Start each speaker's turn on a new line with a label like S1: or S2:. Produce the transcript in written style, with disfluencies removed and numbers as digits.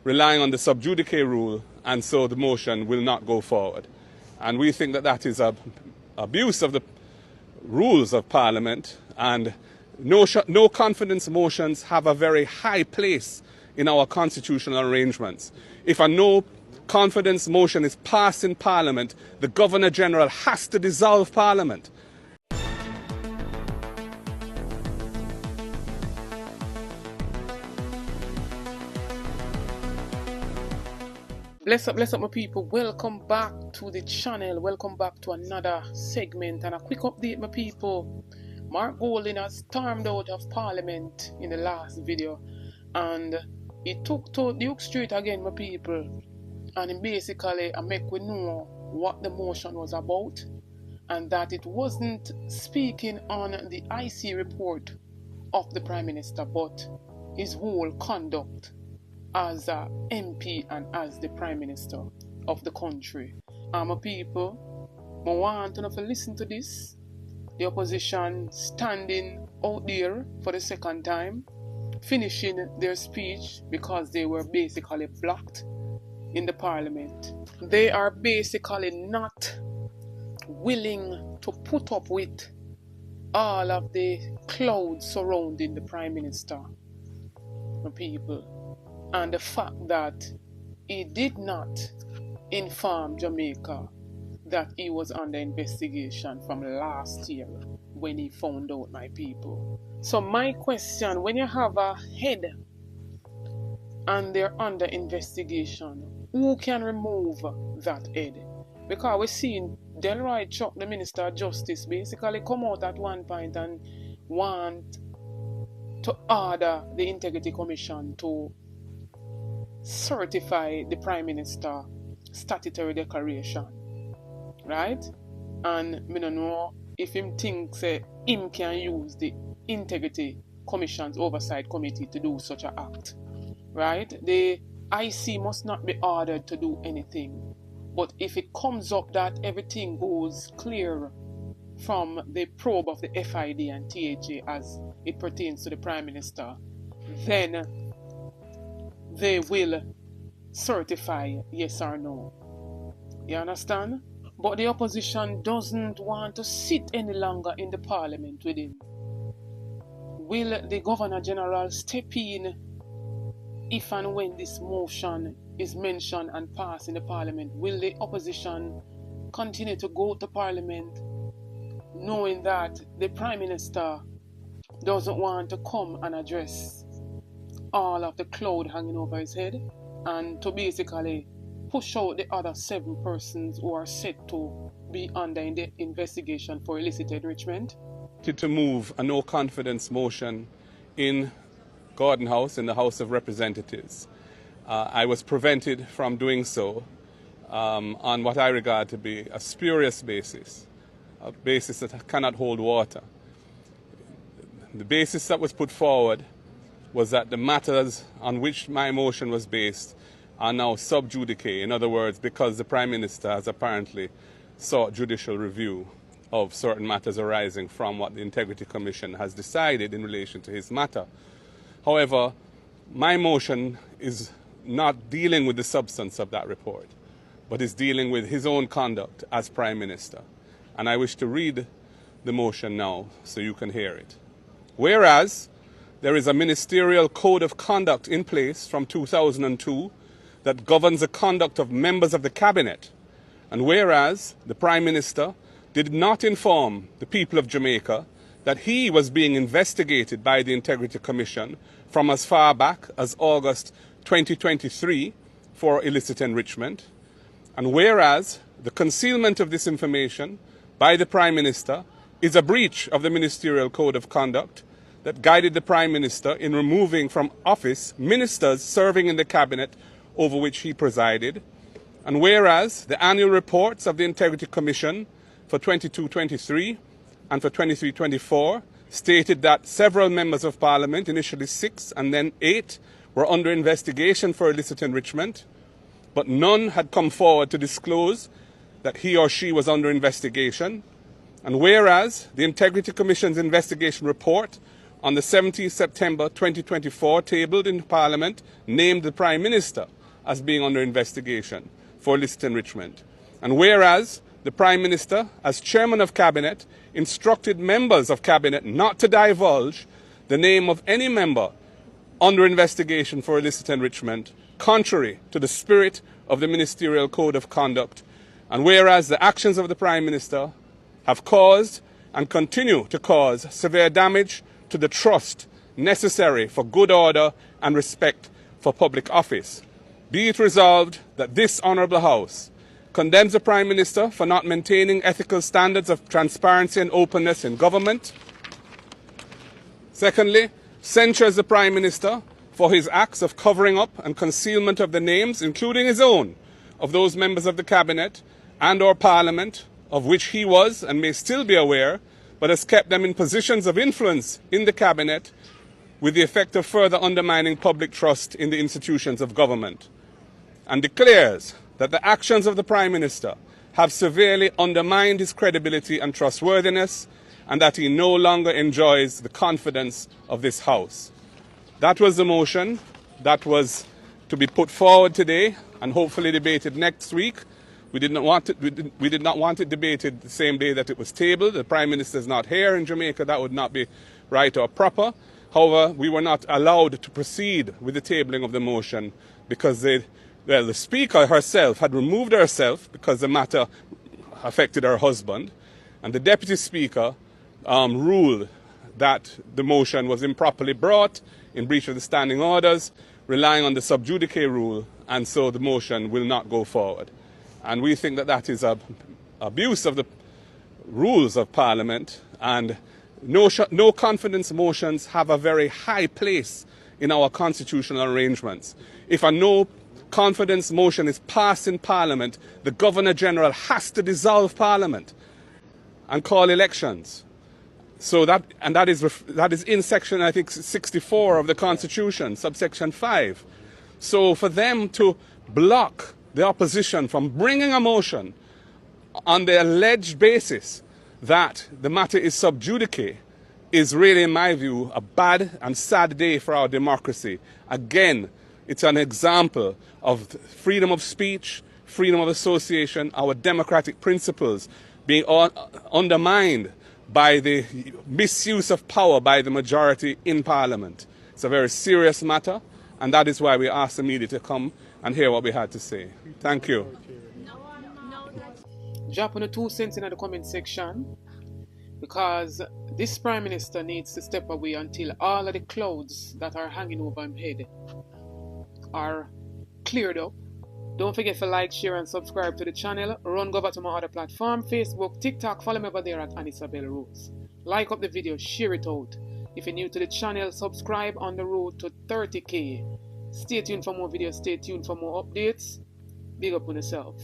S1: relying on the sub judice rule, and so the motion will not go forward. And we think that that is an abuse of the rules of Parliament, and no confidence motions have a very high place in our constitutional arrangements. If a no confidence motion is passed in Parliament, the Governor-General has to dissolve Parliament.
S2: Bless up my people. Welcome back to the channel. Welcome back to another segment and a quick update, my people. Mark Golding has stormed out of Parliament in the last video, and he took to Duke Street again, my people, and he basically make we know what the motion was about, and that it wasn't speaking on the IC report of the Prime Minister, but his whole conduct as a MP and as the Prime Minister of the country. And my people, I want to listen to this. The opposition standing out there for the second time, finishing their speech because they were basically blocked in the Parliament. They are basically not willing to put up with all of the clouds surrounding the Prime Minister, my people. And the fact that he did not inform Jamaica that he was under investigation from last year when he found out, my people. So my question, when you have a head and they're under investigation, who can remove that head? Because we're seeing Delroy Chuck, the Minister of Justice, basically come out at one point and want to order the Integrity Commission to certify the Prime Minister statutory declaration, right? And I don't know if him thinks him can use the Integrity Commission's Oversight Committee to do such an act, right? The IC must not be ordered to do anything, but if it comes up that everything goes clear from the probe of the FID and THA as it pertains to the Prime Minister, then they will certify yes or no. You understand? But the opposition doesn't want to sit any longer in the Parliament with him. Will the Governor-General step in if and when this motion is mentioned and passed in the Parliament? Will the opposition continue to go to Parliament knowing that the Prime Minister doesn't want to come and address all of the cloud hanging over his head, and to basically push out the other 7 persons who are set to be under the investigation for illicit enrichment?
S1: To move a no confidence motion in Gordon House, in the House of Representatives. I was prevented from doing so on what I regard to be a spurious basis, a basis that cannot hold water. The basis that was put forward was that the matters on which my motion was based are now sub judice. In other words, because the Prime Minister has apparently sought judicial review of certain matters arising from what the Integrity Commission has decided in relation to his matter. However, my motion is not dealing with the substance of that report, but is dealing with his own conduct as Prime Minister. And I wish to read the motion now so you can hear it. Whereas there is a ministerial code of conduct in place from 2002 that governs the conduct of members of the cabinet. And whereas the Prime Minister did not inform the people of Jamaica that he was being investigated by the Integrity Commission from as far back as August 2023 for illicit enrichment. And whereas the concealment of this information by the Prime Minister is a breach of the ministerial code of conduct that guided the Prime Minister in removing from office ministers serving in the cabinet over which he presided. And whereas the annual reports of the Integrity Commission for 22-23 and for 23-24 stated that several members of Parliament, initially 6 and then 8, were under investigation for illicit enrichment, but none had come forward to disclose that he or she was under investigation. And whereas the Integrity Commission's investigation report on the 17th September 2024 tabled in Parliament named the Prime Minister as being under investigation for illicit enrichment. And whereas the Prime Minister, as Chairman of Cabinet, instructed members of Cabinet not to divulge the name of any member under investigation for illicit enrichment, contrary to the spirit of the Ministerial Code of Conduct, and whereas the actions of the Prime Minister have caused and continue to cause severe damage to the trust necessary for good order and respect for public office, be it resolved that this Honourable House condemns the Prime Minister for not maintaining ethical standards of transparency and openness in government. Secondly, censures the Prime Minister for his acts of covering up and concealment of the names, including his own, of those members of the Cabinet and or Parliament of which he was and may still be aware, but has kept them in positions of influence in the Cabinet with the effect of further undermining public trust in the institutions of government, and declares that the actions of the Prime Minister have severely undermined his credibility and trustworthiness, and that he no longer enjoys the confidence of this House. That was the motion that was to be put forward today and hopefully debated next week. We did not want it debated the same day that it was tabled. The Prime Minister is not here in Jamaica. That would not be right or proper. However, we were not allowed to proceed with the tabling of the motion because the Speaker herself had removed herself because the matter affected her husband, and the Deputy Speaker ruled that the motion was improperly brought in breach of the standing orders, relying on the sub judice rule, and so the motion will not go forward. And we think that that is an abuse of the rules of Parliament, and no confidence motions have a very high place in our constitutional arrangements. If a no confidence motion is passed in Parliament, the Governor-General has to dissolve Parliament and call elections. So that is in section, I think, 64 of the Constitution, subsection 5. So for them to block the opposition from bringing a motion on the alleged basis that the matter is sub judice is really, in my view, a bad and sad day for our democracy. Again, it's an example of freedom of speech, freedom of association, our democratic principles being undermined by the misuse of power by the majority in Parliament. It's a very serious matter, and that is why we asked the media to come and hear what we had to say. Thank you.
S2: Drop on the 2 cents in the comment section, because this Prime Minister needs to step away until all of the clouds that are hanging over his head are cleared up. Don't forget to like, share and subscribe to the channel. Run go back to my other platform, Facebook, TikTok. Follow me over there at Isabel Rose. Like up the video, share it out. If you're new to the channel, subscribe on the road to 30K. Stay tuned for more videos, stay tuned for more updates. Big up on yourself.